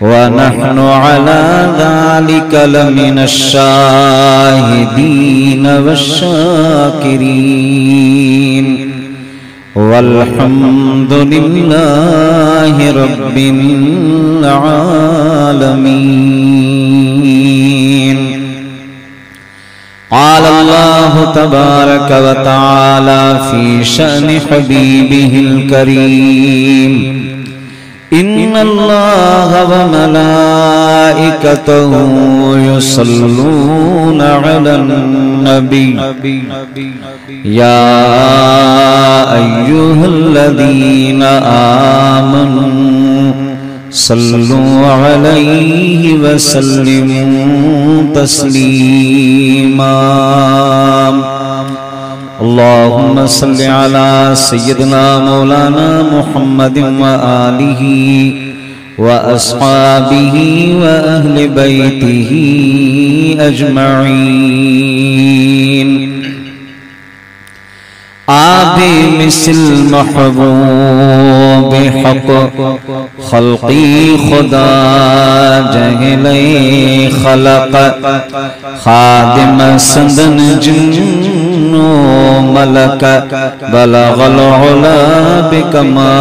वनहनु अला ज़ालिका लमिनश्शाहिदीन वश्शाकिरीन वल्हम्दुलिल्लाहि रब्बिल आलमीन। क़ाल अल्लाहु तबारक व तआला फ़ी शअनि हबीबिहिल करीम इन्नल्लाह व मलाइकतहु युसल्लूना अलन नबी या अय्युहल्लज़ीना आमनू सल्लु अलैहि व सल्लिमू तस्लीमा। अल्लाहुम्मा सल्लि अला सय्यिदिना मौलाना मुहम्मदिन व आलिहि व अस्हाबिहि व अहलि बैतिहि अजमईन। आबे मिसल महबूब हक खल्क़ी खुदा जहले खलक खादिम संदन जिन्नो मलक बलगल उला बिकमालिही।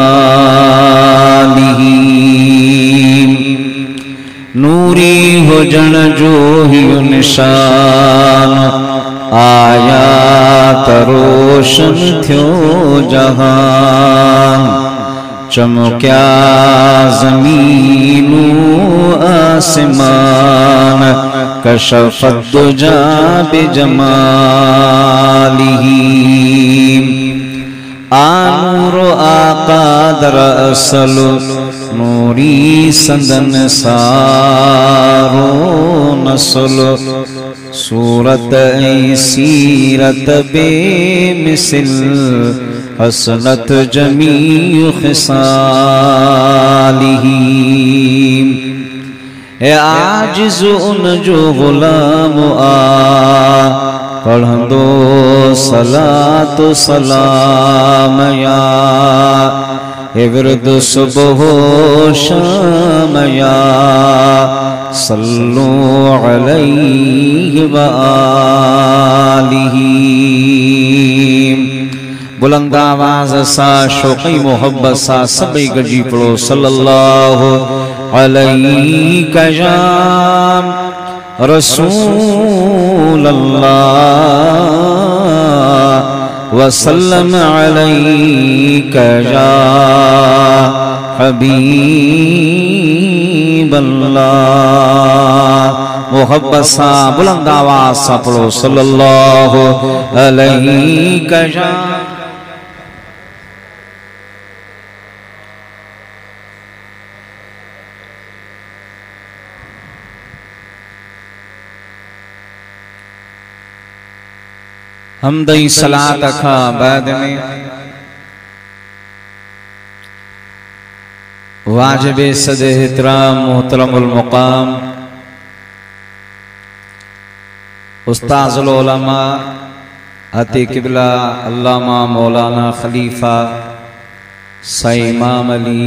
नूरी हुजन जो ही निशान आयात रोशन थ्यो जहान चमक्या ज़मीनू आसमान कशफ़त दुजा बिजमालिही। आनूर आका दरअसल नूरी संदन सारो नस्ल सूरत सीरत बेमिसल हसनत जमी खिसालिही। है आजिज़ उन जो गुलाम आ पढ़ंदो सलातो सलाम या विरद सुबह शाम या सल्लु अलैहि व आलिही। बुलंद आवाज़ सा शौक़ी मोहब्बत सा सभी गजी पढ़ो सल्लल्लाहु अलैका या रसूल अल्लाह वसल्लम अलैका या हबीब अल्लाह। मोहब्बत सा बुलंद आवाज़ सा पढ़ो सल्लल्लाहु अलैका या। हमदई सलात खा बाद में वाजिब सदे एहतराम मोहतरमुल मुकाम उस्ताज़ुल उलमा अती किबला अल्लामा मौलाना खलीफा सई इमाम अली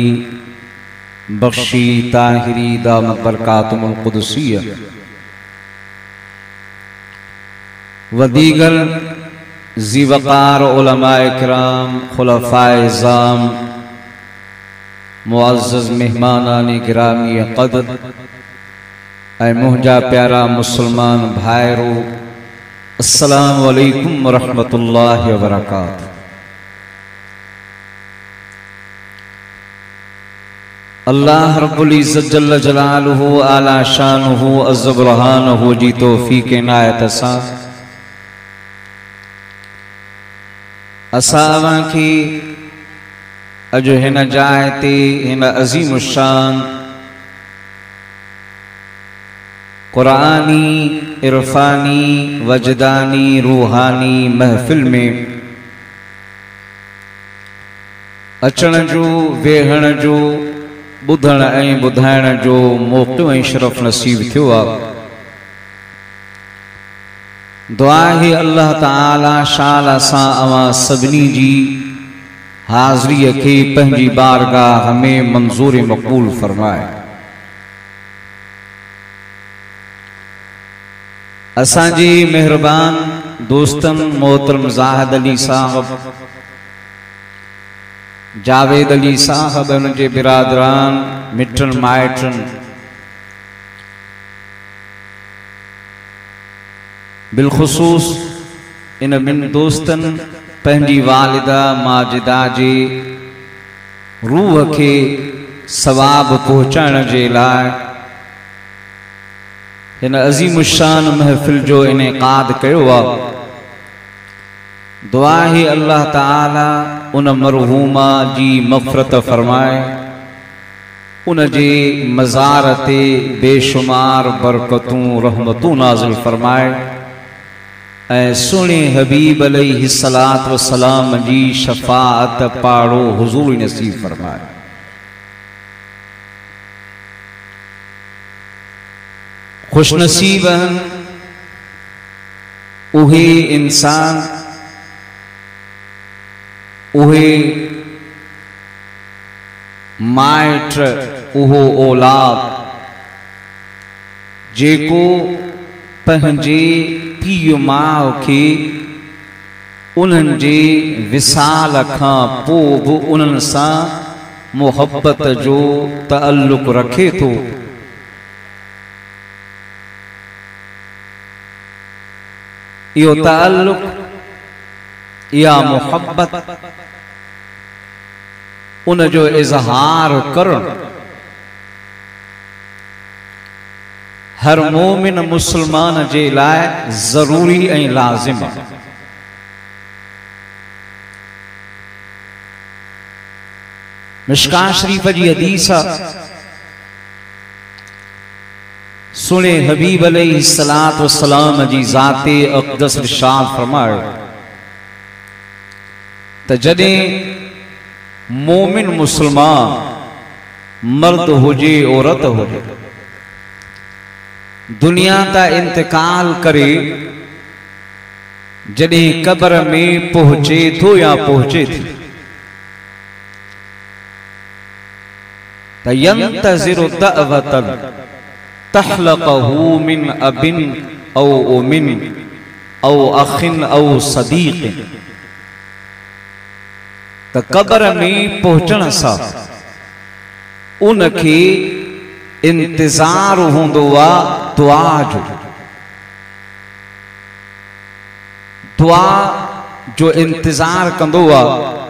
बख्शी ताहिरी दामत बरकातुहुल कुदसिया व दीगर ज़ीवकार उलमाए किराम खुलफ़ाए ज़ाम मुअज़्ज़ज़ मेहमानानी गिरामी क़द्र ऐ मुहजा प्यारा मुसलमान भाइरो अस्सलामु अलैकुम व रहमतुल्लाहि व बरकातुहू। अल्लाह रब्बुल इज़्ज़त जल्ल जलालुहु आला शानुहु अज़्ज़ बुरहानुहु जी तौफ़ीक़ इनायत सां असां खे अॼु हिन जाइ ते हिन अज़ीम शान क़ुरानी इरफ़ानी वजदानी रूहानी महफ़िल में अचण जो वेहण जो ॿुधण ऐं ॿुधाइण जो मौक़ो ऐं शरफ़ नसीब थियो आहे। दुआ है अल्लाह ताला शाल सां अवां सभिनी जी हाज़रीअ खे पंहिंजी बारगाह में मंज़ूर मक़बूल फरमाए। असांजी मेहरबान दोस्तन मोहतरम ज़ाहिद अली साहब, जावेद अली साहब, उनके बिरादरान, मिटन माइटन, बिलखुसूस इन बिन दोस्तन पंहिंजी वालिदा माजिदा जे रूह के सवाब पहुँचाइण जे लाइ इन अज़ीम शान महफ़िल जो इनेकाद कयो आहे। दुआ ही अल्लाह ताला उन मरहूमा जी मग़फ़िरत फरमाए, उन जे मज़ार ते बेशुमार बरकतूं रहमतूं नाज़िल फरमाए ऐं सुहिणे हबीब अलैहिस्सलात वस्सलाम जी शफ़ाअत पाड़ो हुज़ूर नसीब फरमाए। खुशनसीब उहे इंसान, उहे माइट, उहो औलाद जेको पंहिंजे पीउ माउ खे उन्हनि जे विसाल खां पोइ बि उन्हनि सां मुहब्बत जो तअल्लुक़ रखे थो। यो तअल्लुक़ या मुहब्बत उन जो इज़हार करण हर मोमिन मुसलमान जे लाइ ज़रूरी ऐं लाज़िम आहे। मिशकात शरीफ जी हदीस सुने हबीब अलैहिस्सलात वस्सलाम जी ज़ाते अक़दस इरशाद फरमायो त जॾहिं मोमिन मुसलमान मर्द हुजे औरत हुजे दुनिया ता इंतकाल करे जॾहिं कब्र में पहुंचे थो या पहुंचे थी त यंतज़िरु दअवतन तहलक़हू मिन अबिन औ उमिन औ अखिन औ सदीक़िन। त कब्र में पहुंचण सां उनखे इंतजार हूंदो आहे दुआ जो। दुआ जो इंतजार कंदो आहे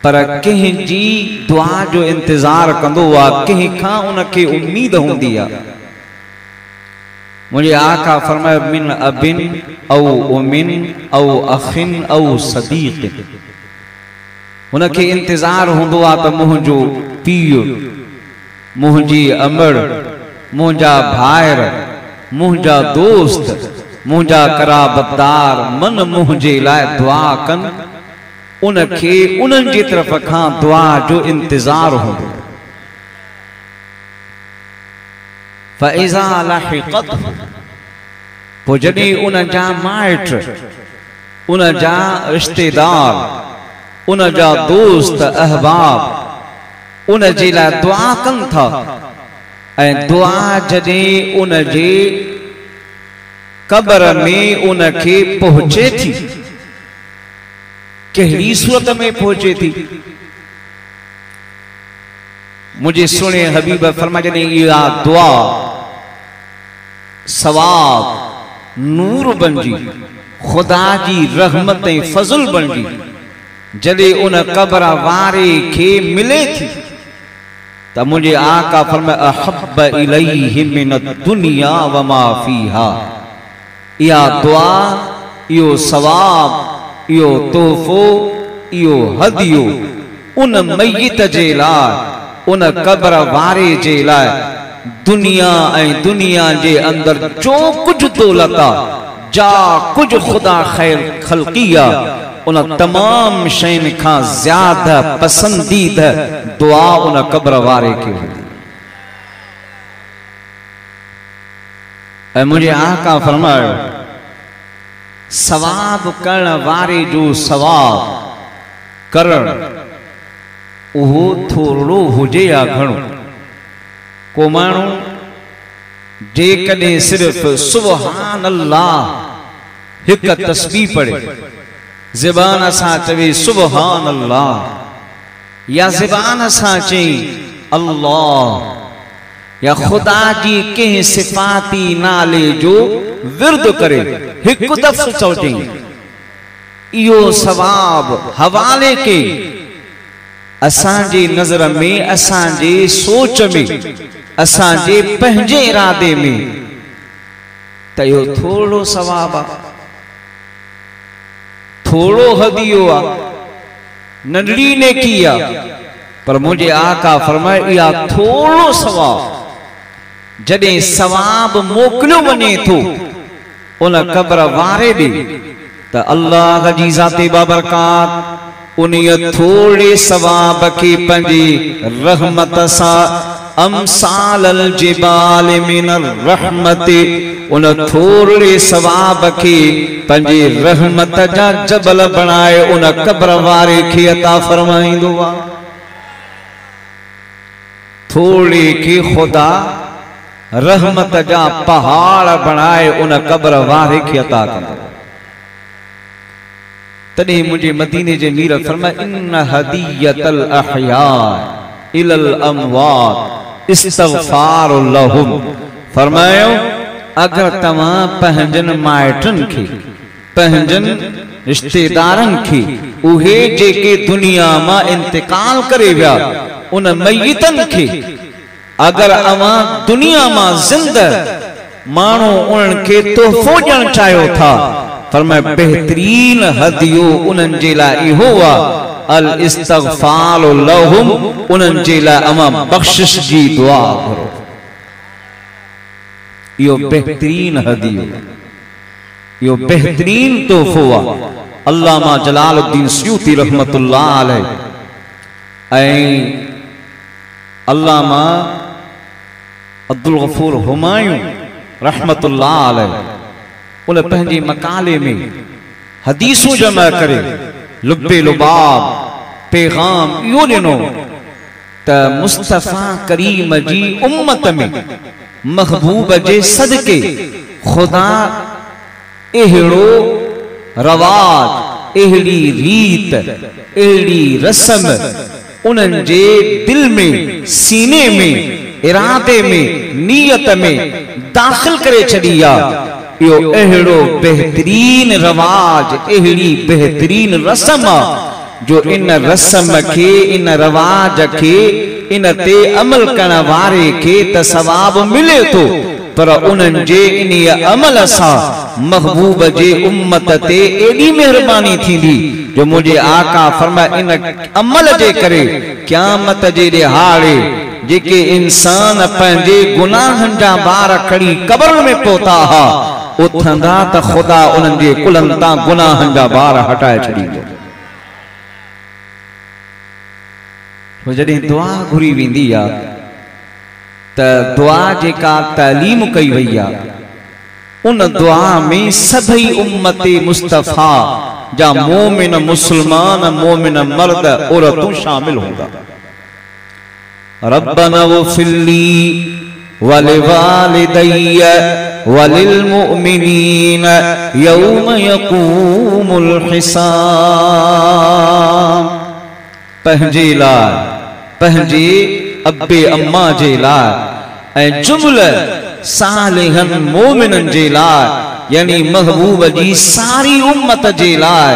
पर कंहिंजी दुआ जो इंतजार कंदो आहे, कंहिं खां उनखे उम्मीद हूंदी आहे। मुझे आका फरमाए मिन अबिन औ उमिन औ अखिन औ सदीक़िन। उनखे इंतजार हूंदो आहे त मुंहिंजो पीउ, मुंहिंजी अमड़, मुंहिंजा भाइर, मुंहिंजा दोस्त, मुंहिंजा कराबतदार मन मुंहिंजे लाइ दुआ कनि। उनखे उन्हनि जी तरफ़ खां दुआ जो इंतजार हूंदो। फ़इज़ा लहिक़त, पोइ जॾहिं उन जा माइट, उन जा रिश्तेदार, उन जा दोस्त अहबाब उन जे लाइ दुआ कनि था ऐं दुआ जॾहिं उन जे कब्र में उनखे पहुंचे थी, कहिड़ी सूरत में पहुंचे थी? मुझे सुने हबीब फरमा जॾहिं इहा दुआ सवाब नूर बणिजी, खुदा जी रहमत ऐं फज़ल बणिजी जॾहिं उन कब्र वारे खे मिले थी त मुझे आका फरमाए अहब्ब इलैहि मिन दुनिया व मा फीहा। इहा दुआ, इहो सवाब, इहो तोहफ़ो, इहो हदियो उन मय्यत जे लाइ, उन कब्र वारे जे लाइ दुनिया ऐं दुनिया जे अंदर जो कुछ दौलत आहे, जा कुछ खुदा खैर खल्किया, उन तमाम शयुनि खां ज्यादा पसंदीदा दुआ उन कब्र वारे खे हूंदी। ऐं मुंहिंजे आका फरमायो सवाब करण वारे जो सवाब करण उहो थोरो हुजे या घणो। को माण्हू जे कदे सिर्फ सुबहान अल्लाह एक तस्बीह पढ़े, ज़बान असां चवे सुबहान अल्लाह या ज़बान असां चई अल्लाह या खुदा जी के सिफाती नाले जो विर्द करे एक दफ़ो चौचई, इहो सवाब हवाले के असांजे नज़र में, असांजे सोच में, असांजे पंहिंजे इरादे में त इहो थोड़ो सवाब आ, थोड़ो हदियो आ, नंढड़ी नेकी आ, पर मुझे आका फरमाए इहा थोड़ो सवाब जॾहिं सवाब मोकिलियो वञे थो उन क़ब्र वारे ॾे त अल्लाह जी ज़ाते बाबरकात उन थोड़े सवाब के पंहिंजी रहमत सां अमसाल अल जिबाल मिन रहमत, उन थोड़े सवाब के पंहिंजी रहमत जा जबल बनाए उन क़ब्र वारे खे अता फरमाईंदो आ। थोड़े के खुदा रहमत जा पहाड़ बनाए उन क़ब्र वारे खे अता कंदो। तॾहिं मुझे मदीने जे मीर फरमाए इन हदियतल अहया इलल अमवात इस्तगफार लहुम, फरमायो अगर तव्हां पंहिंजन माइटन खे, पंहिंजन रिश्तेदारन खे, उहे जेके दुनिया मां इंतकाल करे विया उन मय्यतन खे अगर अवां दुनिया मां जिंदा माण्हू उन्हनि खे तोहफ़ो ॾियणु चाहियो था, फरमाए बेहतरीन हदियो उन्हनि जे लाइ इहो आहे अल इस्तगफार लहुम, उन्हनि जे लाइ अवां बख़्शिश जी दुआ करो। इहो बेहतरीन हदियो, इहो बेहतरीन तोहफ़ो आहे। अल्लामा जलालुद्दीन सयूती रहमतुल्लाह अलैह ऐं अल्लामा अब्दुल गफूर हुमायूं रहमतुल्लाह अलैह उन पंहिंजे मकाले में हदीसूं जमा करे लुब्बे लुबाब पैगाम इहो ॾिनो त मुस्तफ़ा करीम जी उम्मत में महबूब जे सदके खुदा अहिड़ो रवाज, अहिड़ी रीत, अहिड़ी रस्म उन्हनि जे दिल में, सीने में, इरादे में, नीयत में दाखिल करे छड़ी आ। इहो अहिड़ो बेहतरीन रवाज, अहिड़ी बेहतरीन रस्म आ जो इन रस्म के, इन रवाज के, इन ते अमल करण वारे के त सवाब मिले तो, पर उन्हनि जे इन अमल सां महबूब जे उम्मत ते एडी मेहरबानी थींदी जो मुझे आका फरमाए इन अमल जे करे क़यामत जे ॾिहाड़े जेके इंसान पंहिंजे गुनाहनि जा बार खड़ी कब्र में पहुता हा उथंदा त खुदा उन्हनि जे कुलनि तां गुनाहनि जा बार हटाए छॾींदो। जॾहिं दुआ घुरी वेंदी आहे त दुआ जेका तालीम कई वई आहे उन दुआ में सभई उम्मते मुस्तफ़ा जा मोमिन मुसलमान, मोमिन मर्द औरतूं शामिल हूंदा। रब्बना वफ़िरली वलिवालिदैय वलिलमुमिनीन यौम यक़ूमुल हिसाब, पंहिंजे लाइ, पंहिंजे अब्बे अम्मा जे लाइ ऐं जुमल सालिहन मोमिनन जे लाइ, यानी महबूब जी सारी उम्मत जे लाइ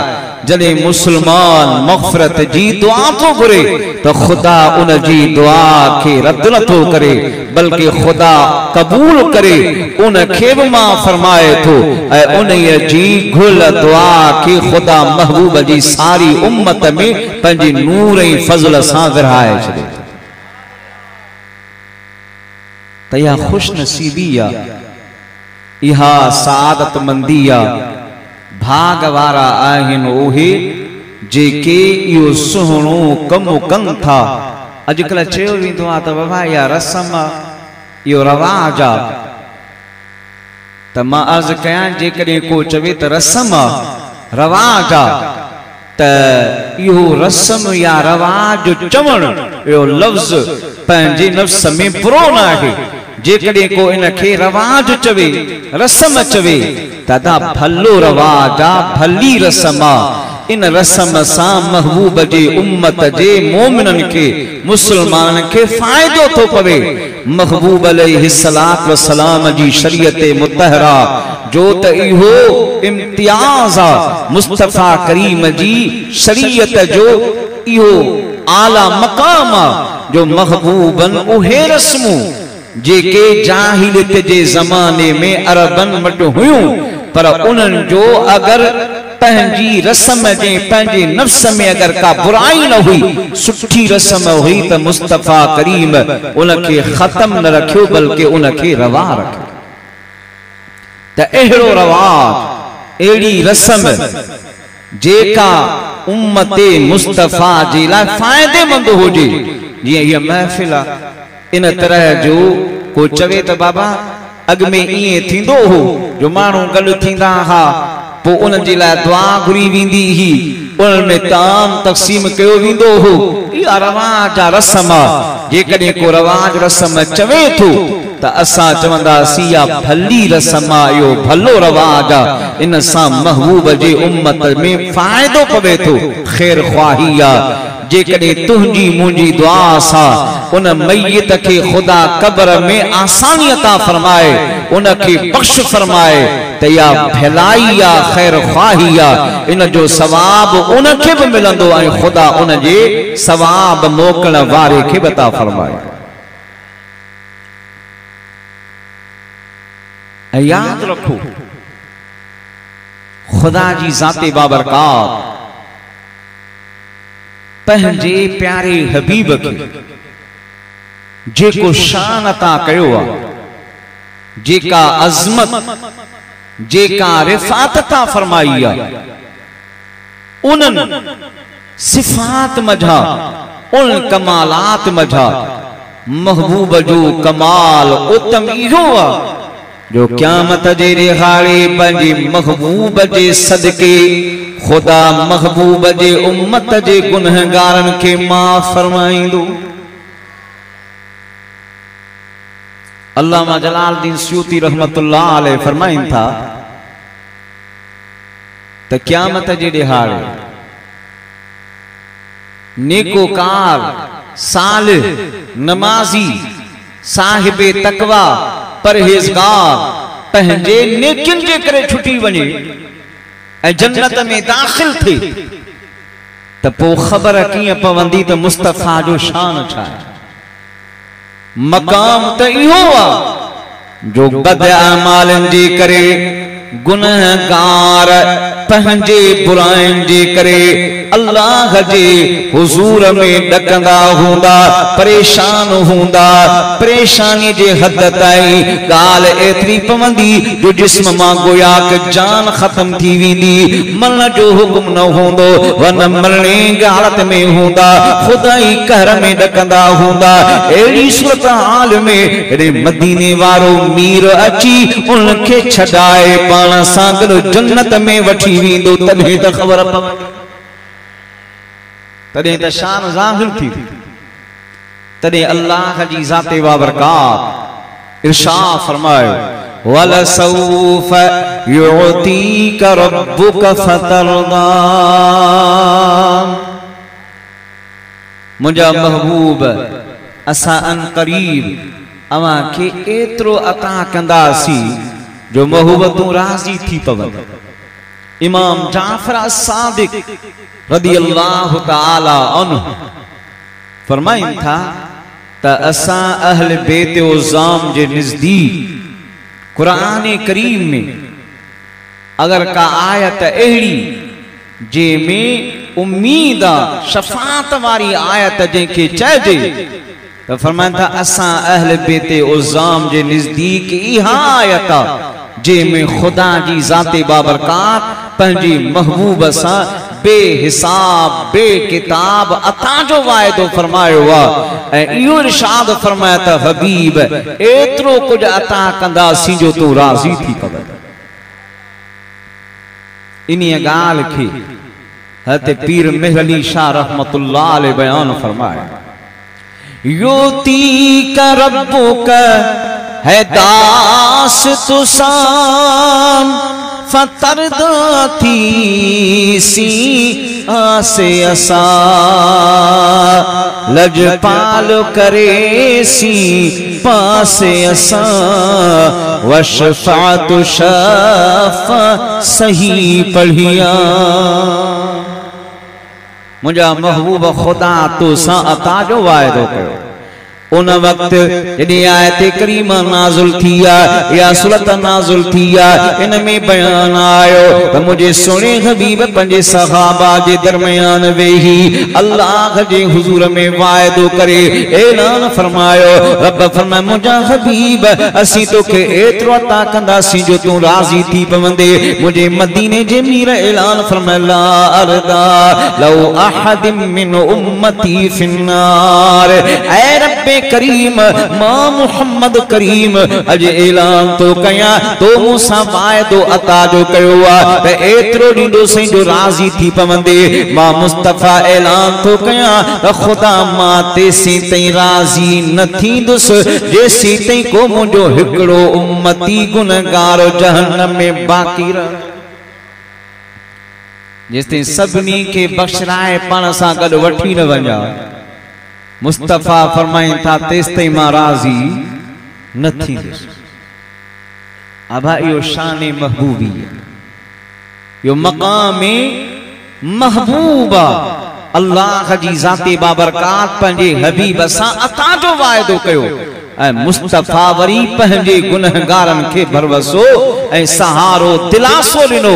जॾहिं मुसलमान मग़फ़िरत जी दुआ थो घुरे तो खुदा उन जी दुआ खे रद्द नथो करे बल्कि खुदा क़बूल करे उन खे बि मां फरमाए थो ऐं उन जी घुल दुआ खे खुदा महबूब जी सारी उम्मत में पंहिंजे नूर ऐं फज़ल सां विरहाए छॾे। त इहा ख़ुशनसीबी आहे, इहा सादत मंदी आहे। भाग वारा आहिनि उहे जेके इहो सुहिणो कमु कनि था। अॼुकल्ह चयो वेंदो आहे त बाबा इहा रस्म आहे, इहो रवाज आहे। त मां अर्ज़ु कयां जेकॾहिं को चवे त रस्म आहे, रवाज आहे, त इहो रस्म या रवाज चवणु इहो लफ़्ज़ पंहिंजे नफ़्स में बुरो न आहे। जेकॾहिं को इन खे रवाज चवे रस्म चवे तदा भलो रवाज आ भली रस्म आ इन रस्म सां महबूब जे उम्मत जे मोमिनन के मुसलमान के फायदो तो पवे महबूब अलैहिस्सलात व सलाम जी शरीयत मुतहरा जो त इहो इम्तियाज आ मुस्तफा करीम जी शरीयत जो इहो आला मकाम आ जो महबूबन उहे रस्मूं जेके जाहिलियत जे ज़माने में अरबन वटि हुयूं पर उन्हनि जो अगर पंहिंजी रस्म जे पंहिंजे नफ्स में अगर का बुराई न हुई सुठी रस्म हुई त मुस्तफा करीम उनके खत्म न रखियो बल्कि उनके रवा रखियो त एड़ो रवाज एड़ी रस्म जेका उम्मते मुस्तफा जे लाइ फायदेमंद हुजे जीअं हीअ महफ़िल आ इन तरह जो को चवे त बाबा अॻ में ईअं थींदो हो जो माण्हू गॾु थींदा हा पो उन जे लाइ दुआ घुरी वेंदी ही उन में ताम तक़सीम कयो वेंदो हो इहा रवाज आ रस्म आ जेकॾहिं को रवाज रस्म चवे थो त असां चवंदासीं इहा भली रस्म आ इहो भलो रवाज आ इन सां महबूब जे उम्मत में फ़ाइदो पवे थो ख़ैर ख्वाही आ जेकॾहिं तुंहिंजी मुंहिंजी दुआ सां उन मैयत के खुदा कब्र में आसानी अता फरमाए उनके बख्श फरमाए त इहा भलाई आ ख़ैर ख्वाही आ इन जो सवाब उनके भी मिलंदो ऐं खुदा उन जे सवाब मोकल वारे के अता फरमाए ऐं याद रखो खुदा जी ज़ाते बाबरकात पंहिंजे प्यारे हबीब के जेको शान अता कयो आ जेका अजमत जेका रिफात अता फरमाई आ उन सिफात मझा उन कमालात मझा महबूब जो कमाल उत्तम इहो आ जो क़यामत जे रिहाड़े पंहिंजे महबूब जे सदके खुदा महबूब जे उम्मत जे गुनहगारन के माफ़ फरमाइंदो अल्लामा जलालुद्दीन सयूती रहमतुल्लाह अलैह फरमाइन था त क़यामत जे ॾिहाड़े नेकोकार सालिह नमाजी साहिबे तकवा परहेज़गार पंहिंजे नेकिन जे करे छुटी वञे ऐं जन्नत में दाखिल थे त पो ख़बर कीअं पवंदी त मुस्तफा जो शान छा आहे मकाम त इहो आ जो बद अमालन जे करे गुनहगार पंहिंजे बुराइनि जे करे अल्लाह जे हुजूर में डकंदा हूंदा परेशान हूंदा परेशानी जे हद ताईं ॻाल्हि एतिरी पवंदी जो जिस्म मां गोया के जान खत्म थी वेंदी मरण जो हुकुम न हूंदो वन मरणे हालत में हूंदा खुदाई कहर में डकंदा हूंदा अहिड़ी सूरत हाल में हेॾे मदीने वारो मीर अची उनखे छॾाए पाण सां गॾु जन्नत में वठी वेंदो तॾहिं त ख़बर पवंदी तॾहिं त शान ज़ाहिर थी तॾहिं अल्लाह जी ज़ाते बाबरकात इरशाद फरमायो वलसौफ युतीक रब्बुक फतरदा मुंहिंजा महबूब असां अन क़रीब अवां खे एतिरो अता कंदासीं जो महबूबतूं राज़ी थी पवन इमाम जाफर सादिक रदी अल्लाह ताला अन्हु फरमाइन था त असां अहल बेत उज़ाम जे नज़दीक कुरान करीम में अगर का आयत अहिड़ी जंहिंमें उम्मीद आ शफात वारी आयत जंहिंखे चइजे त फरमाइन था असां अहल बेत उज़ाम जे नज़दीक इहा आयत आ जंहिंमें खुदा जी ज़ाते बाबरकात पंहिंजी महबूब सां बेहिसाब बेकिताब अता जो वायदो फरमायो आ ऐं इहो इरशाद फरमाया त हबीब एतिरो कुझु अता कंदासीं जो तूं राज़ी थी पवे इन्हीअ ॻाल्हि खे हज़रत पीर मेहर अली शाह रहमतुल्लाह अलैह बयान फरमाया योतीक रब्बुक है दास तुसान फतरदा थी सी आसे असा लजपाल करे सी पासे असा वशफात शफा सही पढ़िया मुझा महबूब खुदा तो सा अता जो वायदो कयो उन वक्त जॾहिं आयत करीमा नाज़िल थी आहे या सूरत नाज़िल थी आहे इन में बयान आयो त मुझे सुणे हबीब पंहिंजे सहाबा जे दरमियान वेही अल्लाह जे हुजूर में वायदो करे ऐलान फरमायो रब फरमाए मुझा हबीब असीं तोखे एतिरो अता कंदासीं जो तूं राज़ी थी पवंदे मुझे मदीने जे मीर ऐलान फरमाए ला अरदा लौ अहद मिन उम्मती फिन्नार ऐ रब करीम मां मुहम्मद करीम अज ऐलान तो कया तो मूसा वायदो अता जो कयो आ त एतरो ॾींदो सही जो राज़ी थी पवंदे मां मुस्तफा ऐलान तो कया त खुदा मां तेसी तई राज़ी न थींदुसि जेसी तई को मुंहिंजो हिकिड़ो उम्मती गुनहगार जहन्नम में बाक़ी रह जेसिताईं सभिनी खे बख़्शराए पाण सां गॾु वठी न वञा मुस्तफा फरमाइन था तेसिताईं मां राज़ी न थींदुसि अबा इहो शान महबूबी यो मक़ाम महबूबा अल्लाह जी ज़ाते बाबरकात पंहिंजे हबीब सां अता जो वायदो कयो ऐं मुस्तफा वरी पंहिंजे गुनहगारनि खे भरवसो ऐं सहारो दिलासो ॾिनो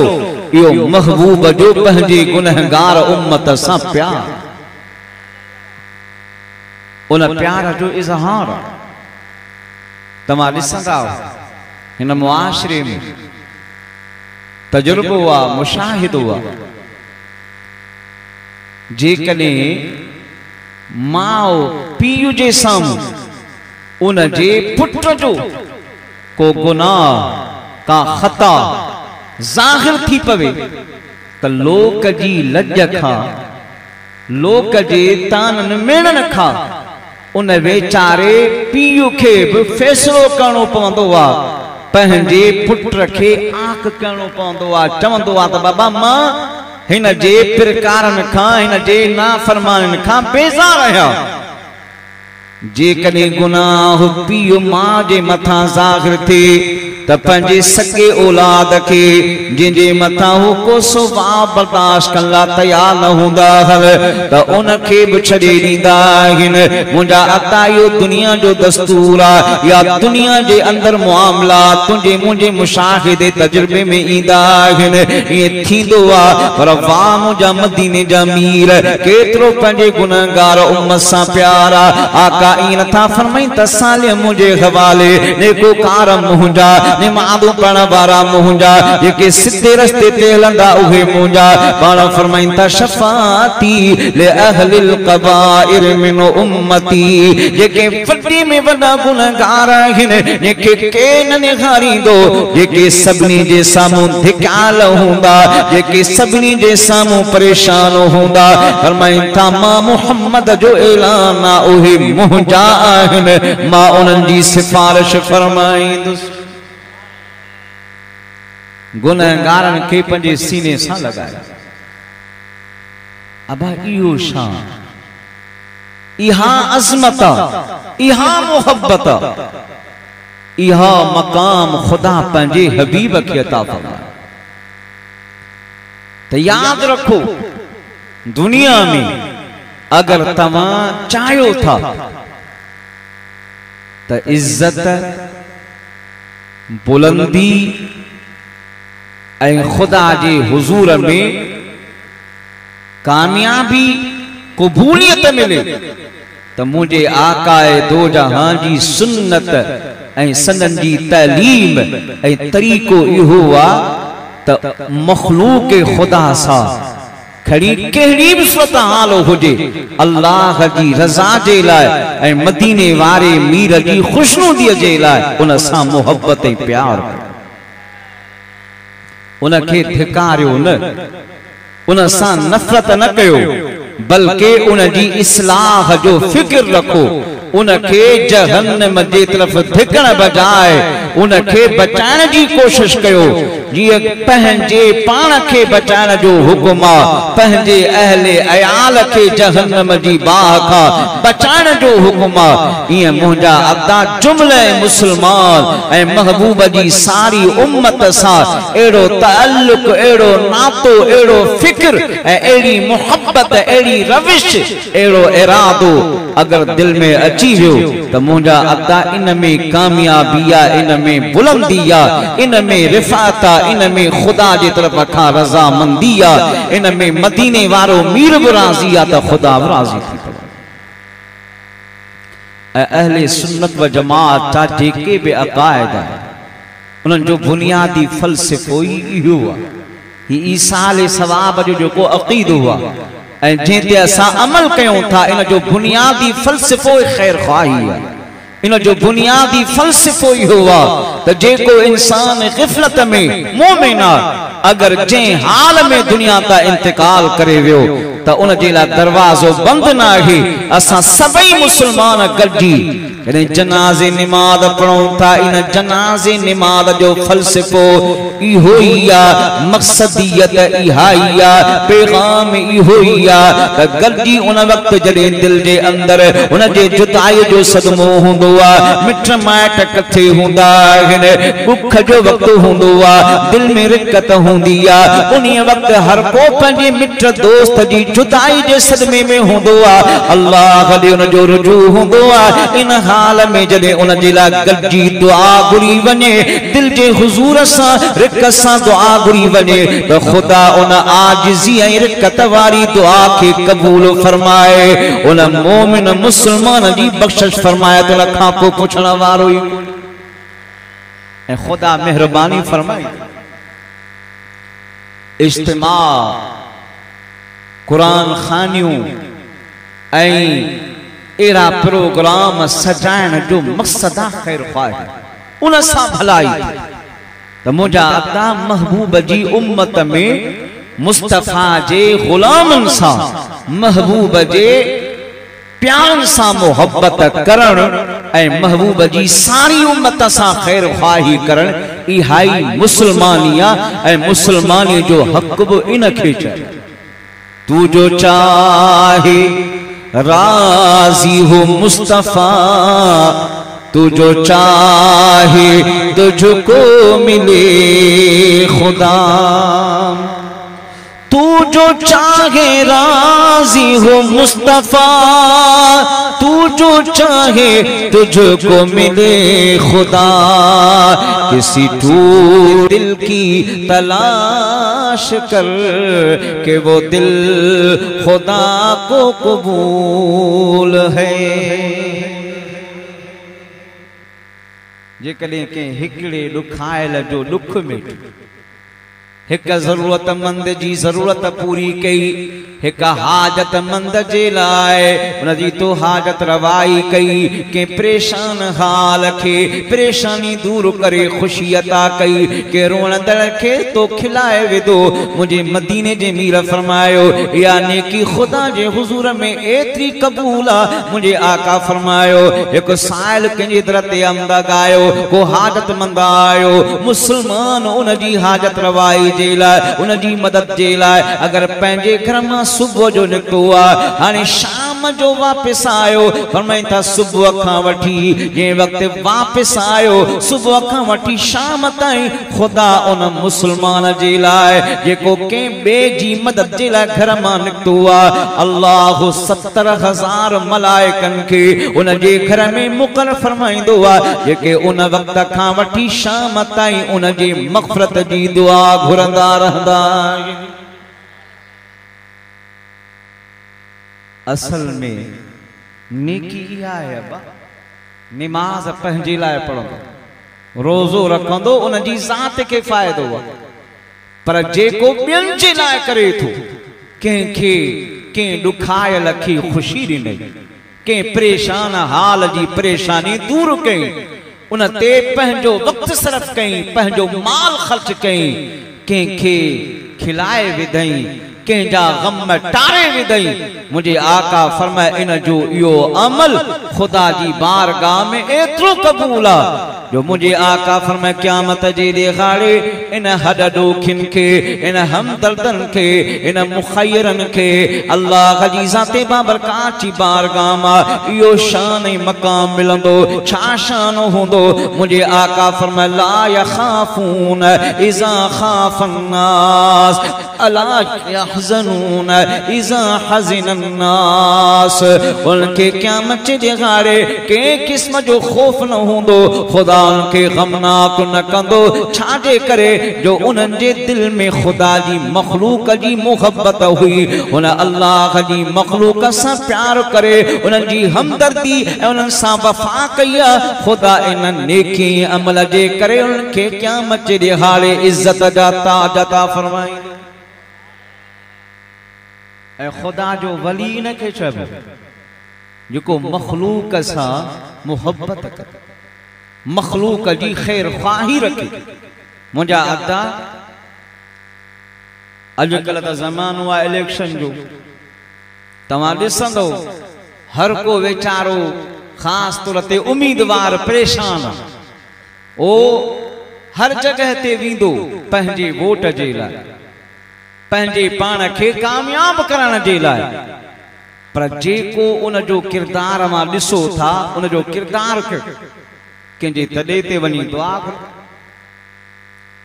इहो महबूब जो पंहिंजे गुनहगार उम्मत सां प्यार उन प्यार जो इज़हार तमाम ॾिसंदा हिन मुआशरे में तजुर्बो आहे मुशाहिदो आहे जेकॾहिं माउ पीउ जे साम्हूं उन जे पुट जो को गुनाह का खता ज़ाहिर थी पवे त लोक जी लज खां लोक जे ताननि मेणनि खां उन वेचारे पीउ खे भी फैसलो करणो पवंदो आहे पंहिंजे पुट खे आंख करणो पवंदो आहे चवंदो आहे त बाबा मां हिन जे प्रकारनि खां हिन जे नाफरमाननि खां बेज़ार आहियां जेकॾहिं गुनाह पीउ मां जे मथां ज़ाहिर थिए त पंहिंजे सगे औलाद खे जंहिंजे मथां हू को सुवाब बर्दाश्त करण लाइ तयार न हूंदा त उन खे बि छॾे ॾींदा आहिनि मुंहिंजा अता इहो दुनिया जो दस्तूर आहे या दुनिया जे अंदरि मुआमला तुंहिंजे मुंहिंजे मुशाहिदे तजुर्बे में ईंदा आहिनि ईअं थींदो आहे पर वाह मुंहिंजा मदीने जा मीर केतिरो पंहिंजे गुनहगार उम्मत सां प्यार आहे आका ईअं नथा फरमाइनि त साले मुंहिंजे हवाले नेकोकार मुंहिंजा निमाज़ूं पढ़ण वारा मुंहिंजा जेके सिधे रस्ते ते हलंदा उहे मुंहिंजा पाण फरमाइनि था शफ़ाती ले अहलिल क़बाइर मिन उम्मती जेके वॾे में वॾा गुनहगार आहिनि जेके के न निहारींदो जेके सभिनी जे साम्हूं धिकाल हूंदा जेके सभिनी जे साम्हूं परेशान हूंदा फरमाइनि था मां मुहम्मद जो ऐलान आहे उहे मुंहिंजा आहिनि मां उन्हनि जी सिफारिश फरमाईंदुसि गुनहगारनि खे पंहिंजे सीने सां लॻाए अबा इहो शान इहा अज़मत इहा मोहब्बत इहा मक़ाम खुदा पंहिंजे हबीब खे अता फरमाए त यादि रखो दुनिया में अगर तव्हां चाहियो था त इज्जत बुलंदी ऐं खुदा जे हुजूर में कामयाबी क़बूलियत मिले त मुझे आकाए दो जहां जी सुन्नत ऐं सनन जी तालीम ऐं तरीक़ो इहो आहे त मखलूक खुदा सां खड़ी कहिड़ी भी सूरत हाल हुजे अल्लाह जी रज़ा जे लाइ ऐं मदीने वारे मीर जी खुशनुदीअ जे लाइ उन सां मोहब्बत ऐं प्यार उन खे धिकारियो न उन सां नफ़रत न कयो बल्कि उनजी इस्लाह जो फिक्र रखो, उनके जहन्नम जे तरफ धिकण बजाए उनके बचाइण जी कोशिश कयो। जीअं पंहिंजे पाण खे बचाइण जो हुकुम आहे, पंहिंजे अहले अयाल खे जहन्नम जी बाह खां बचाइण जो हुकुम आहे। ईअं मुंहिंजा अदा जुमले मुस्लमान ऐं महबूब जी सारी उम्मत सां अहिड़ो ताल्लुक, अहिड़ो नातो, अहिड़ो फिक्र ऐं अहिड़ी मुहब्बत, अहिड़ी रविश, अहिड़ो इरादो अगर दिल में अची वियो त मुंहिंजा अदा इन में कामयाबी आहे, इन में बुलंदी आहे, इन में रिफ़ात आहे, इन में खुदा जी तरफ खां रज़ामंदी आहे, इन में मदीने वारो मीर बि राज़ी आहे त खुदा बि राज़ी थी पवे। ऐं अहले सुन्नत व जमात जा जेके बि अक़ाइद आहिनि उन्हनि जो बुनियादी फ़लसफ़ो ई इहो आहे। हीउ ईसाल सवाब जो जेको अक़ीदो आहे ऐं जंहिं ते असां अमल कयूं था, इन जो बुनियादी फ़लसफ़ो ख़ैर ख़्वाही आहे। इन जो बुनियादी फ़लसफ़ो इहो आहे त जेको इंसान ग़िफ़लत में मोमिन आहे, अगर जंहिं हाल में दुनिया तां इंतकाल करे वियो त उन जे लाइ दरवाज़ो बंदि न आहे। असां सभई मुस्लमान गॾिजी इन जनाज़े निमाज़ पढ़ूं था। इन जनाज़े निमाज़ जो फ़लसफ़ो इहो ई आहे, मक़सदियत इहा ई आहे, पैगाम इहो ई आहे त गॾिजी उन वक़्तु जॾहिं दिल जे अंदरि उन जे जुदाई जो सदमो हूंदो आहे, मिट माइट किथे हूंदा आहिनि, दुख जो वक़्तु हूंदो आहे, दिल में रिक़त हूंदी आहे, उन वक़्तु हर को पंहिंजे मिट दोस्त जी जुदाई जे सदमे में हूंदो आहे। अल्लाह ॾे उन जो रुजू हूंदो आहे। इन हाल में जॾहिं उन जे लाइ गॾिजी दुआ घुरी वञे, दिल जे हुज़ूर सां रिक़त सां दुआ घुरी वञे त ख़ुदा उन आजिज़ी ऐं रिक़त वारी दुआ खे क़बूल फरमाए, उन मोमिन मुस्लमान जी बख़्शिश फरमाए त उन खां को पुछण वारो ई ऐं ख़ुदा महिरबानी फरमाए। इज्तिमा, कुरान खानियूं ऐं अहिड़ा प्रोग्राम सजाइण जो मक़सद आहे ख़ैर ख़्वाही, उन सां भलाई त मुंहिंजा अता महबूब जी उम्मत में मुस्तफ़ा जे ग़ुलामनि सां, महबूब जे प्यार सां मोहब्बत करण ऐं महबूब जी सारी उम्मत सां ख़ैर ख़्वाही करण, इहा ई मुस्लमानी आहे। ऐं मुस्लमानी जो हक़ बि इन खे चए, तू जो चाहे राज़ी हो मुस्तफ़ा, तू जो चाहे तुझको मिले खुदा, तू जो चाहे राज़ी हो मुस्तफ़ा, तू जो चाहे तुझको मिले खुदा, किसी टूटे दिल की तलाश कर कि वो दिल खुदा को कबूल है। जेकॾहिं के हिकिड़े ॾुखाइल जो ॾुख में एक ज़रूरतमंद जी ज़रूरत पूरी कई, एक हाजतमंद जे लाए उनजी तो हाजत रवाई कई, के परेशान हाल के परेशानी दूर करे खुशी अता कई, के रोणदड़ के तो खिलाए विदो। मुझे मदीने जे मीर फरमायो यानी कि खुदा जे हुजूर में एतरी कबूला। मुझे आका फरमायो एक साइल के दर ते अमद आयो, को हाजतमंद आयो, मुसलमान उनजी हाजत रवाई जे लाइ, उनजी मदद जे लाइ अगर पंहिंजे घर मां सुबुह जो निकतो आहे, हाणे शाम जो वापस आयो, फरमाई था सुबुह खां वठी जे वक्त वापस आयो, सुबुह खां वठी शाम ताईं खुदा उन मुसलमान जे लाइ जेको के बे जी मदद जे लाइ घर मां निकतो आहे, अल्लाह 70,000 मलाइकन के उन जे घर में मुक़रर फरमाईंदो आहे, जेके उन वक्त खां वठी शाम ताईं उन जे मग़फ़िरत जी दुआ घुरंदा रहंदा। असल में नेकी इहा आहे अबा, निमाज़ पंहिंजे लाइ पढ़ंदो, रोज़ो रखंदो, उन जी ज़ात खे फ़ाइदो आहे, पर जेको ॿियनि जे लाइ करे थो, कंहिंखे कंहिं ॾुखायल खे ख़ुशी ॾिनई, कंहिं परेशान हाल जी परेशानी दूर कई, उन ते पंहिंजो वक़्तु सर्फ़ कई, पंहिंजो माल ख़र्च कई, कंहिंखे खिलाए विधई, कंहिंजा गम टारे विधई। मुझे आका फरमाए इन जो इहो अमल खुदा जी बारगाह में एतिरो क़बूल आ जो मुझे आका फरमाए क़यामत जे ॾेखाड़े इन हॾ ॾोखिन के, इन हमदर्दन के, इन मुखयरन के अल्लाह जी ज़ाते बाबरकात जी बारगाह मां इहो शान ऐं मक़ाम मिलंदो। छा शान हूंदो? मुझे आका फरमाए ला यखाफून इज़ा खाफ़न नास अला यहज़नून इज़ा हज़िनन नास। उनके क़यामत जे ॾेखाड़े कंहिं क़िस्म जो खौफ न हूंदो, खुदा उनके गमनाक न कंदो। छाजे करे? जो उन्हनि जे दिल में खुदा जी मखलूक जी मोहब्बत हुई, उन अल्लाह जी मखलूक सां प्यार करे, उन्हनि जी हमदर्दी ऐं उन्हनि सां वफ़ा कई आहे। खुदा इन नेकी अमल जे करे उनखे क़यामत जे ॾेहाड़े इज़्ज़त जा ताज अता फरमाईंदो। ऐं खुदा जो वली इन खे चइबो जेको मखलूक सां मोहब्बत करे, मखलूक जी ख़ैर ख़्वाही रखे। मुंहिंजा अदा अॼुकल्ह त ज़मानो आहे इलेक्शन जो, तव्हां ॾिसंदो हर को वीचारो ख़ासि तौर ते उम्मीदवार परेशान आहे। ओ हर जगह ते वेंदो पंहिंजे वोट जे लाइ, पंहिंजे पाण खे कामयाब करण जे लाइ, पर जेको उन जो किरदार मां ॾिसो था, उन जो किरदार कंहिंजे तॾे ते वञी दुआ करे,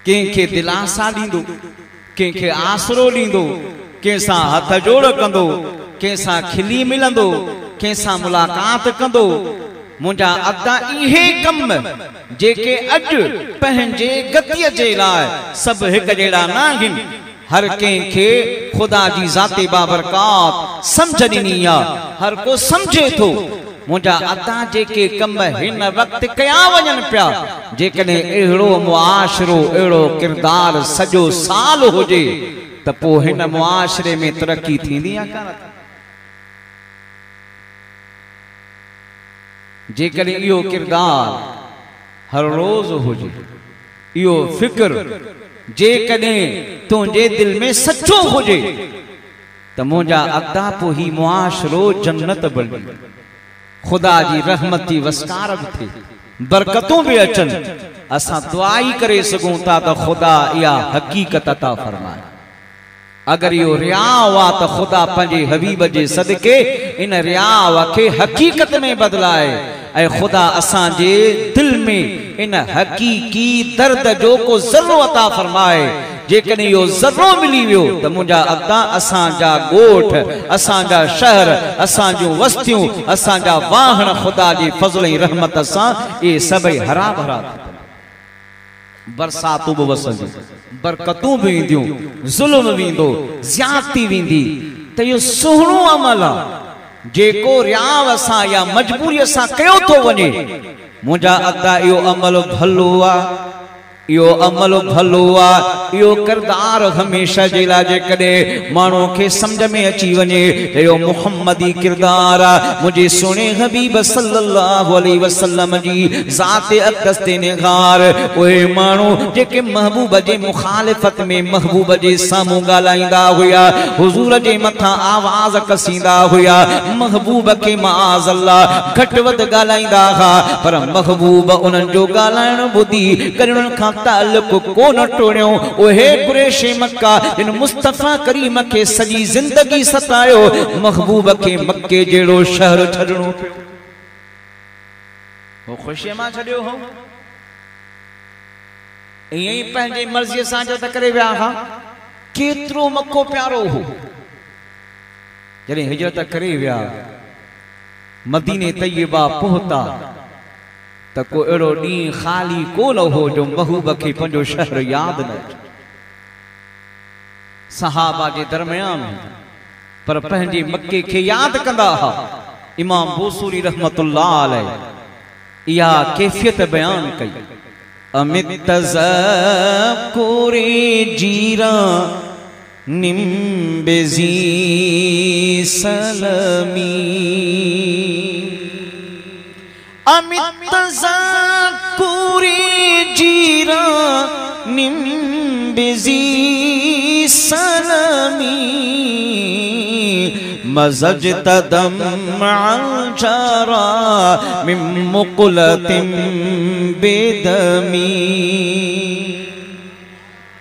कंहिंखे दिलासा ॾींदो, कंहिंखे आसरो ॾींदो, कंहिंसां हथ जोड़ कंदो, कंहिंसां खिली मिलंदो, कंहिंसां मुलाक़ात कंदो। मुंहिंजा अदा इहे कम जेके अॼु पंहिंजे गतीअ जे लाइ सभु हिकु जहिड़ा न आहिनि। हर कंहिंखे खुदा जी ज़ाते बाबरकात सम्झ ॾिनी आहे, हर को सम्झे थो। मुंहिंजा अदा जेके कम हिन वक़्तु कया वञनि पिया, जेकॾहिं अहिड़ो मुआशिरो, अहिड़ो किरदार सॼो साल हुजे त पोइ हिन मुआशिरे में तरक़ी थींदी आहे कान? जेकॾहिं इहो किरदार हर रोज़ हुजे, इहो फिक्र जेकॾहिं तुंहिंजे दिल में सचो हुजे त मुंहिंजा अदा पोइ ही मुआशिरो जन्नत बणिजे। खुदा जी रहमत जी वस्कार बि थिए, बरकतूं बि अचनि। असां दुआ ई करे सघूं था त खुदा इहा हक़ीक़त अता फरमाए। अगर इहो रियाव आहे त खुदा पंहिंजे हबीब जे सदके इन रियाव खे हक़ीक़त में बदलाए ऐं खुदा असांजे दिल में इन हक़ीक़ी दर्द जो को ज़र्रो अता फरमाए। जेकॾहिं इहो ज़र्रो मिली वियो त मुंहिंजा अदा, असांजा ॻोठ, असांजा शहर, असांजूं वस्तियूं, असांजा वाहण खुदा जी फज़ल ऐं रहमत सां इहे सभई हरा भरा, बरसातूं बि वसंदियूं, बरकतूं बि ईंदियूं, ज़ुल्म वेंदो, ज़्यादती वेंदी। त इहो सुहिणो अमल आहे जेको रियाव सां या मजबूरीअ सां कयो थो वञे। मुंहिंजा अदा इहो अमल भलो आहे, इहो अमल भलो आहे, इहो किरदार हमेशह जे लाइ जेकॾहिं माण्हू खे सम्झ में अची वञे इहो मुहम्मदी किरदार आहे। मुंहिंजे सुहिणे हबीब सल्लल्लाहु अलैहि वसल्लम जी ज़ाते अक़दस ते निगार उहे माण्हू जेके महबूब जे मुखालिफ़त में महबूब जे साम्हूं ॻाल्हाईंदा हुया, हुज़ूर जे मथां आवाज़ कसींदा हुया, महबूब खे माज़ अल्लाह घटि वधि ॻाल्हाईंदा हुआ, पर महबूब उन्हनि जो ॻाल्हाइण ॿुधी करे उन्हनि खां ताल्लुक़ कोन टोड़ियो। उहे कुरैश मक्का जिन मुस्तफ़ा करीम खे सॼी ज़िंदगी सतायो, महबूब खे मक्के जहिड़ो शहर छॾणो पियो। हो ख़ुशीअ मां छॾियो हो, ईअं ई पंहिंजे मर्ज़ीअ सां जो त करे विया हुआ। केतिरो मक्को प्यारो हो, जॾहिं हिजरत करे विया मदीने तैयबा पहुता त को अहिड़ो ॾींहुं ख़ाली कोन हो जो महबूब खे पंहिंजो शहर यादि न अचे। सहाबा जे दरमियान पर पंहिंजे मक्के खे यादि कंदा हुआ। इमाम बोसूरी रहमतुल्लाह अलैह इहा कैफियत बयान कई। अमित तज़क्कुरे जीरा निम्बेज़ी सलमी, अमित तज़क्कुरे जीरा निम्बेज़ी सलमी, मज़जत दम्अन जरा मिन मुक़लतिन बेदमी।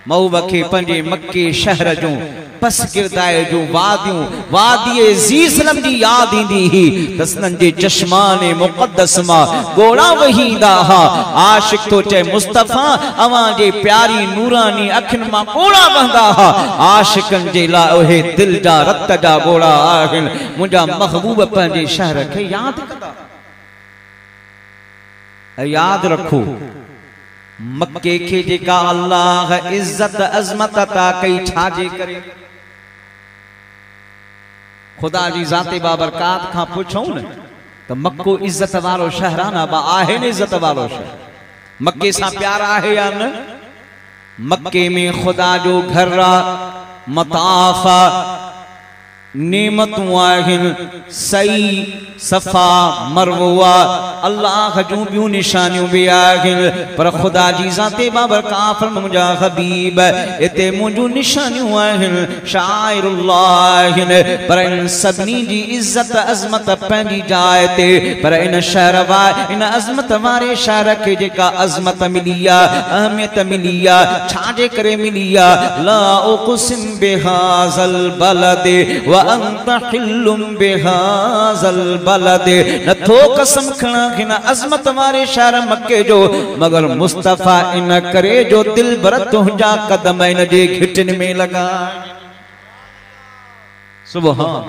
महबूब खे पंहिंजे मक्के शहर जूं पस गिरदाए जूं वादियूं वादीए ज़ीसलम जी याद ईंदी ही तसनन जे चश्माने मुक़द्दस मां गोड़ा वहींदा हा। आशिक तो चे मुस्तफ़ा अवां जे प्यारी नूरानी अखिन मां गोड़ा बहंदा हा। आशिकन जे लाइ ओहे दिल जा रत जा गोड़ा आहिनि। मुंहिंजा महबूब पंहिंजे शहर खे याद कंदा। याद रखो मक्के के जेका अल्लाह इज्जत अज़मत अता कई छाजे करे। खुदा जी ज़ाते बाबरकात खां पुछूं न तो मक्को इज्जत वारो शहर आहे न बा आहे न इज्जत वारो शहर। मक्के सां प्यार आहे या न? मक्के में खुदा जो घर मताफ़ा नेमतूं आहिनि सही सफ़ा मरवा अल्लाह जूं ॿियूं निशानियूं भी आहिनि। पर खुदा जी ज़ाते बाबरकात मुंहिंजा हबीब इते मुंहिंजूं निशानियूं आहिनि शाइरुल्लाह आहिनि। पर इन सभिनी जी इज़्ज़त अज़मत पंहिंजी जाइ ते। पर इन शहर इन अज़मत वारे शहर खे जेका अज़मत मिली आहे अहमियत मिली आहे छाजे करे मिली आहे? ला उक़सिम बिहाज़ल बलद व अंत हिल्लुम बिहाज़ल बलद। नथो कसम खणा हिन अज़मत वारे शहर मक्के जो मगर मुस्तफ़ा इन करे जो दिल भर तुंहिंजा कदम इन जे घिटिन में लगा। सुभान।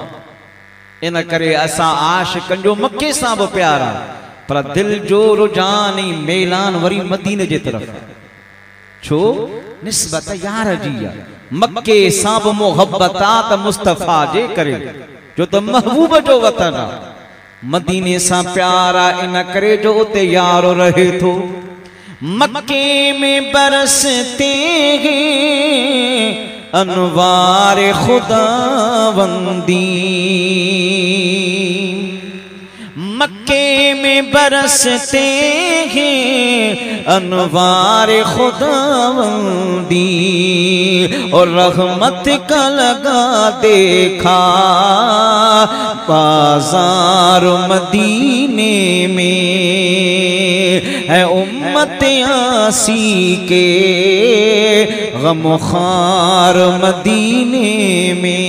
इन करे असां आशिकन जो मक्के सां बि प्यार आहे पर दिल जो रुझान ई मेलान वरी मदीने जे तरफ़। छो? निस्बत यार जी आहे। मक्के सां बि मोहब्बत आहे त मुस्तफ़ा जे करे जो त महबूब जो वतन आहे। मदीने सां प्यार आहे इन करे जो उते यारो रहे थो। मक्के में बरसते हैं अनवार खुदावंदी। मक्के में बरसते हैं अनवार खुदावंदी और रहमत का लगा देखा बाजार मदीने में है उम्मत आसी के गमखार मदीने में।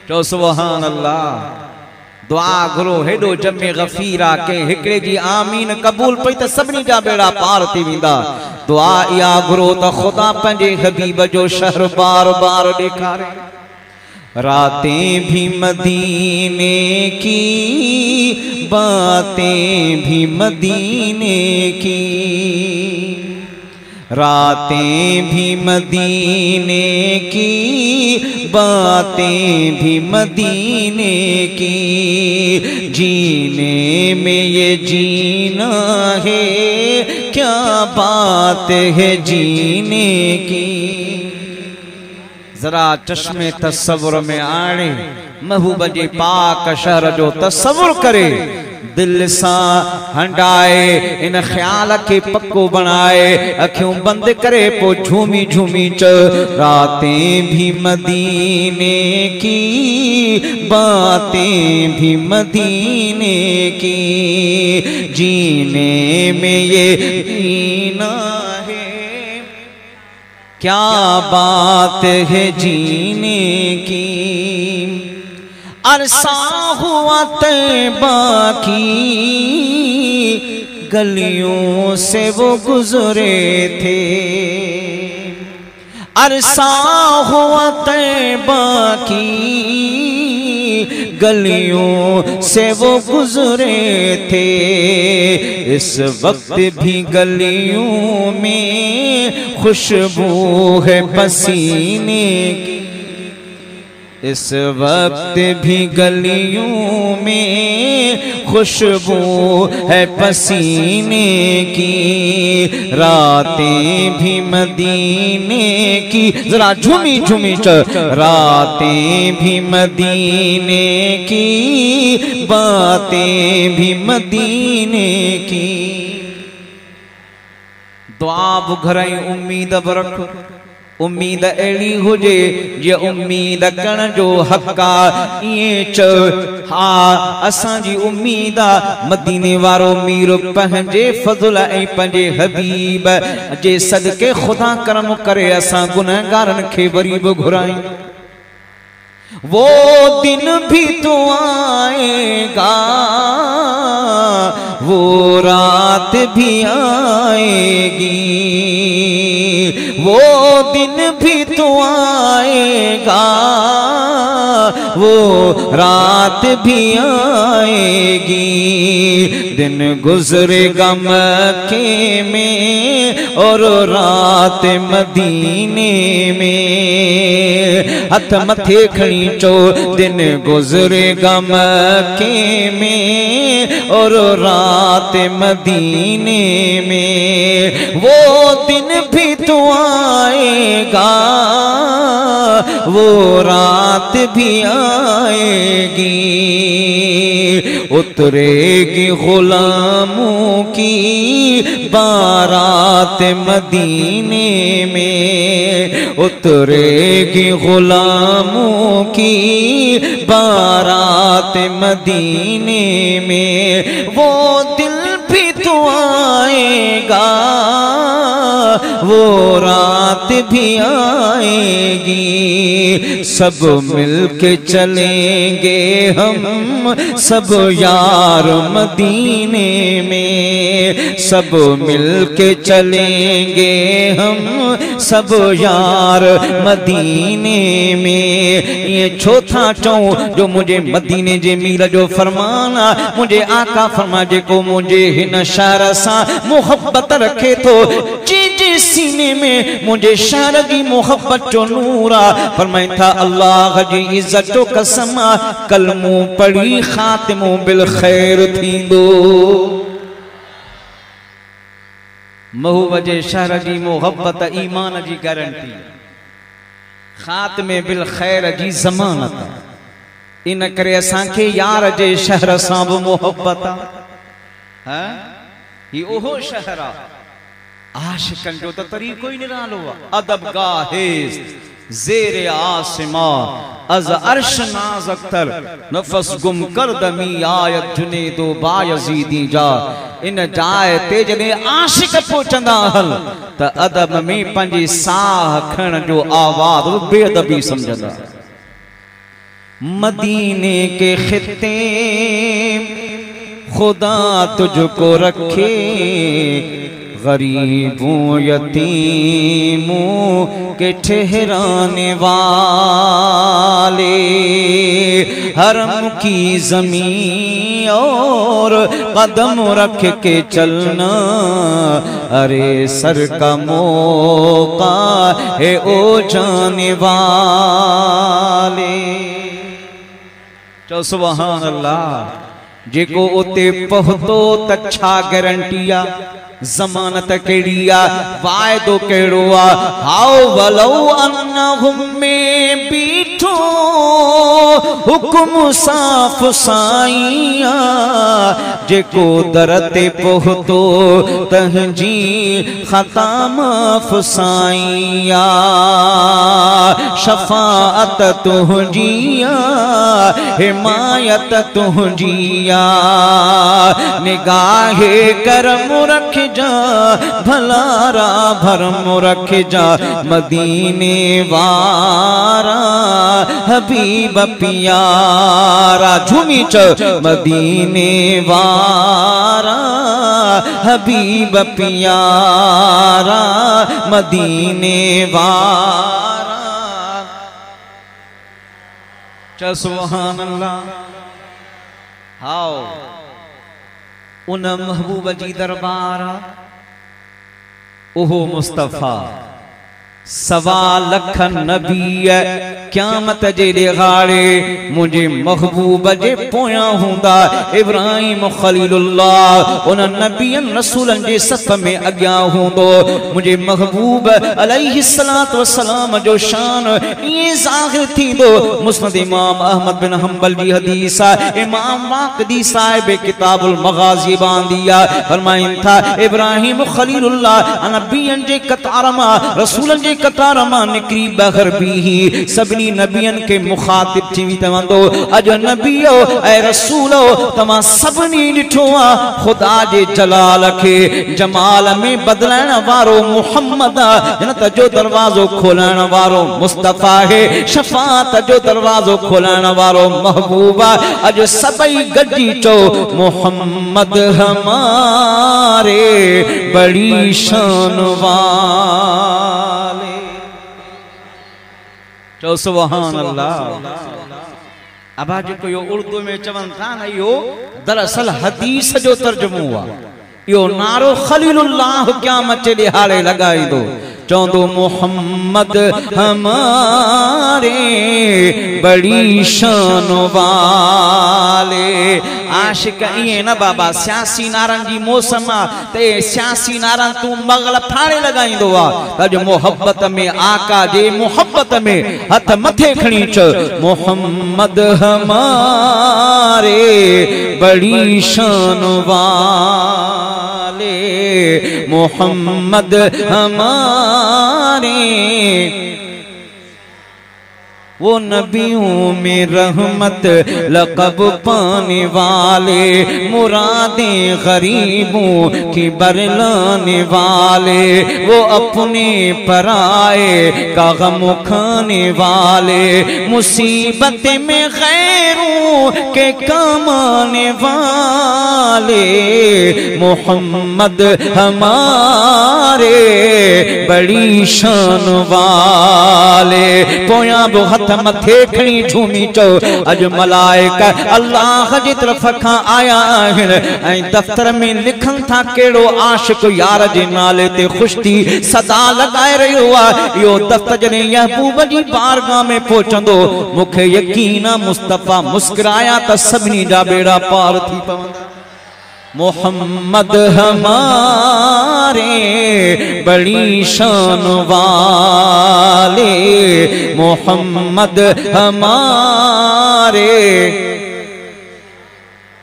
तो सुभान अल्लाह। दुआ घुरो हेडो जमे गफीरा के हिकड़े जी आमीन कबूल पई त सभनी जा बेड़ा पार थी विंदा। दुआ या घुरो त खुदा पंहिंजे हबीब जो शहर बार बार ॾेखारे। रातें भी मदीने की बातें भी मदीने की। रातें भी मदीने की बातें भी मदीने की। जीने में ये जीना है क्या बात है जीने की। जरा चश्मे तस्वुर में आने महबूब जे पाक शहर जो तस्वुर करे। दिल सा हंडाए इन ख्याल के पक्को बनाए। अखियों बंद करे पो झूमी झूमी च। रातें भी मदीने की बातें भी मदीने की। जीने में ये जीना है क्या बात है जीने की। अरसा हुआ तैबा की गलियों से वो गुजरे थे। अरसा हुआ तैबा की गलियों से वो गुजरे थे। इस वक्त भी गलियों में खुशबू है पसीने की। इस वक्त भी गलियों में खुशबू है पसीने की। रातें भी मदीने की। जरा झूमी झूमी च। रातें भी मदीने की बातें भी मदीने की। दुआ घरई उम्मीद रख उम्मीद अड़ी हुजे जे उम्मीद करण जो हक़ा ये च हाँ असां जी उम्मीद आ मदीने वारो मीर पंहिंजे फज़ल ऐं पंहिंजे हबीब जे सदके खुदा करम करे असां गुनहगारन खे वरी बि घुराई। वो दिन भी तो आएगा वो रात भी आएगी वो दिन भी तो आएगा वो रात भी आएगी। दिन गुजरेगा मक्के में और रात मदीने में। हथ मथे खड़ी चो दिन गुजरेगा मक्के में और रात मदीने में। वो दिन भी तो आएगा वो रात भी आएगी। उतरेगी गुलामों की बारात मदीने में। उतरेगी गुलामों की बारात मदीने में। वो दिल भी तो आएगा वो रात भी आएगी। सब मिलके चलेंगे हम सब यार मदीने में। सब मिलके चलेंगे हम सब यार मदीने में। ये चौथा चऊं जो मुझे मदीने जे मीर जो फरमाना मुझे आका फरमा जेको मुझे हिन शहर सा मोहब्बत रखे तो जी सीने में मुझे शहर की मोहब्बत जो नूरा फरमाई था। अल्लाह जी इज्जत जो कसम कलमो पढ़ी खातिमो बिल खैर थींदो। महबूब जे शहर की मोहब्बत ईमान की गारंटी खातिमे बिल खैर की ज़मानत। इन करे असां के यार जे शहर सां भी मोहब्बत है। ये ओहो शहर आ आशिकन जो तो तरीको ही निरालो अदब गाहेज ज़ेरे आसमा अज अर्श नाज अख्तर नफस गुम कर दमी आयत जुने दो बायजीदी जा। इन जाए ते जने आशिक पहुंचंदा हल त अदब में पंजी साह खण जो आवाज बेअदबी समझंदा। मदीने के खित्ते खुदा तुझको रखे गरीबों यतीमों के ठहराने वाले। हरम की ज़मीन और कदम रख के चलना अरे सर का मौका है ओ जाने वाले। चो सुभान अल्लाह। जेको उते पहुतो त छा गारंटिया जमानत केड़िया वायदो केड़ोआ। हाओ वलो अन्नहुम में बीठो हुक्म साफ साइया। जेको दरते पहुतो तहजी खता माफ साइया। शफाअत तुहजिया हिमायत तुहजिया। निगाहे करम रख जा भलारा भरम रख जा। मदीने वारा हबीब प्यारा झूमी च। मदीने वारा हबीब प्यारा मदीने वारा। च सुभान अल्लाह। हाओ उन महबूब जी दरबार ओहो मुस्तफा सवा लख नबी क़यामत जे ॾेहाड़े मुझे महबूब जे पोयां हुंदा इब्राहिम खलीलुल्लाह उन नबियन रसूलन जे सफ़ में अॻियां हुंदो। मुझे महबूब अलैहिस्सलातु वस्सलाम जो शान ये ज़ाहिर थींदो। मुस्नद इमाम अहमद बिन हंबल जी हदीस इमाम वाक़दी साहिब किताबुल मग़ाज़ी बांदिया फरमाइन था इब्राहिम खलीलुल्लाह नबियन जे कतार मां रसूलन जे कतार मां निकरी बग़ैर भी सभिनी नबियन के मुखातिब थी तवंदो। अज नबियो ऐ रसूलो तमा सभिनी ॾिठो आ खुदा जे जलाल के जमाल में बदलाइण वारो मुहम्मद जन्नत जो दरवाजो खोलण वारो मुस्तफा है शफात जो दरवाजो खोलण वारो महबूबा। अज सबई गजी चो मोहम्मद हमारे बड़ी शान वाले चो सुभान अल्लाह। अब आज को यो उर्दू में चवन था ना यो दरअसल हदीस जो तर्जुमो हुआ। यो नारो खलीलुल्लाह क़यामत जे ॾिहाड़े लगाई दो चौंदो मोहम्मद हमारे बड़ी शान वाले। आशिक ये न बाबा सियासी नारन जी मौसम ते सियासी नारन तू मगल फाड़े लगाईंदो आ। अज मोहब्बत में आका जे मोहब्बत में हथ मथे खणी च मोहम्मद हमारे बड़ी शान वाले मोहम्मद हमारे वो नबियों में रहमत लक़ब पाने वाले मुरादें गरीबों की बरलाने वाले वो अपने पराए का गम खाने वाले मुसीबत में गैरों के कमाने वाले मोहम्मद हमारे बड़ी शान वाले। पोया बहुत मथे खणी झूमी चो अज मलाइका अल्लाह जी तरफ खां आया आहिनि ऐं दफ्तर में लिखन था केड़ो आशिक यार जे नाले ते खुश थी सदा लगाए रहियो आहे। इहो दफ्तर जॾहिं महबूब जी बारगाह में पहुचंदो मूंखे यकीन आहे मुस्तफा मुस्कुराया त सभिनी जा बेड़ा पार थी पवंदा। मोहम्मद हमारे बड़ी शान वाले मोहम्मद हमारे।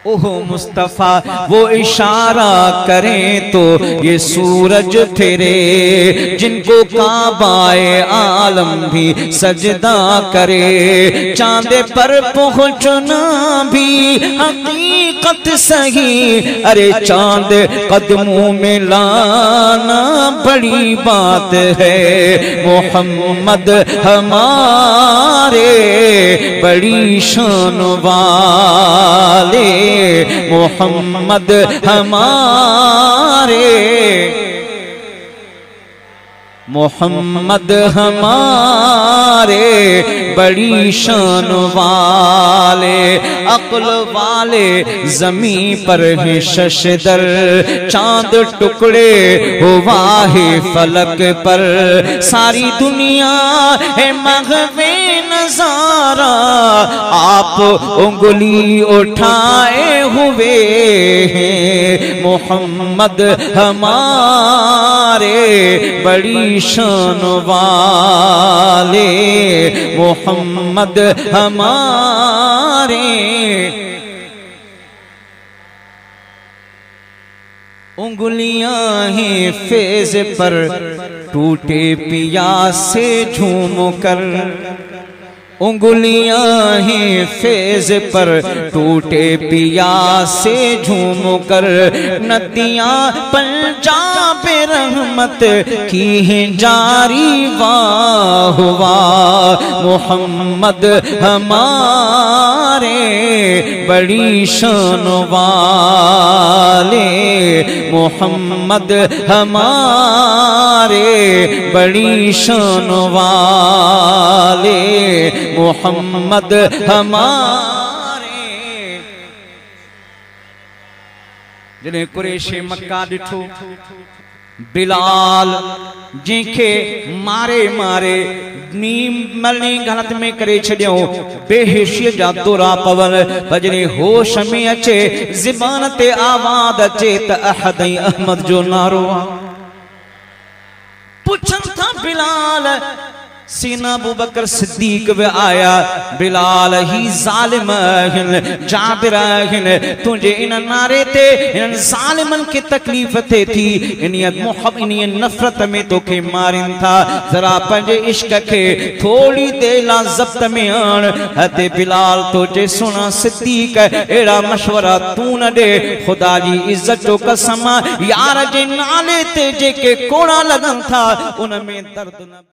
ओह मुस्तफा वो इशारा करें तो ये सूरज फिरे जिनको काबाए आलम भी सजदा करे। चांद पर पहुंचना भी हकीकत सही अरे चांद कदमों में लाना बड़ी बात है। मोहम्मद हमारे बड़ी शान वाले मोहम्मद हमारे मोहम्मद हमारे बड़ी शान वाले। अक्ल वाले जमी पर है शशदर चांद टुकड़े हुआ है फलक पर सारी दुनिया है मग़वे नजारा आप उंगली उठाए हुए हैं। मोहम्मद हमारे बड़ी शान वाले मोहम्मद हमारे उंगलियां हैं फेज पर टूटे पियास से झूम कर उंगलियां हैं फेज पर टूटे पियास से झूम कर नदियां पंजाब रहमत की हैं जारी वाह वाह। मोहम्मद हमारे बड़ी शान वाले मोहम्मद हमारे बड़ी शान वाले मोहम्मद हमारे। जॾहिं कुरैश मक्का ॾिठो बिलाल जिनके मारे मारे नीम मलनी गलत में करे छड़ियो बेहिशियत जा तोरा पवन भजने होश में अचे ज़बान ते आवाज़ अचे त अहद अहमद जो नारो पुछन था बिलाल सीना अबू बकर सिद्दीक वे आया बिलाल ही जालिम हिन जाबिर हिन तुझे इन नारे ते इन जालिमन के तकलीफ थे थी इनियत मोहब्बत इनियत नफरत में तो के मारिन था जरा पंजे इश्क के थोड़ी देला जब्त में आन हते बिलाल तुझे सुना सिद्दीक एड़ा मशवरा तू न दे खुदा जी इज्जत जो कसम यार जे नाले ते जे के कोड़ा लगन था उनमें दर्द न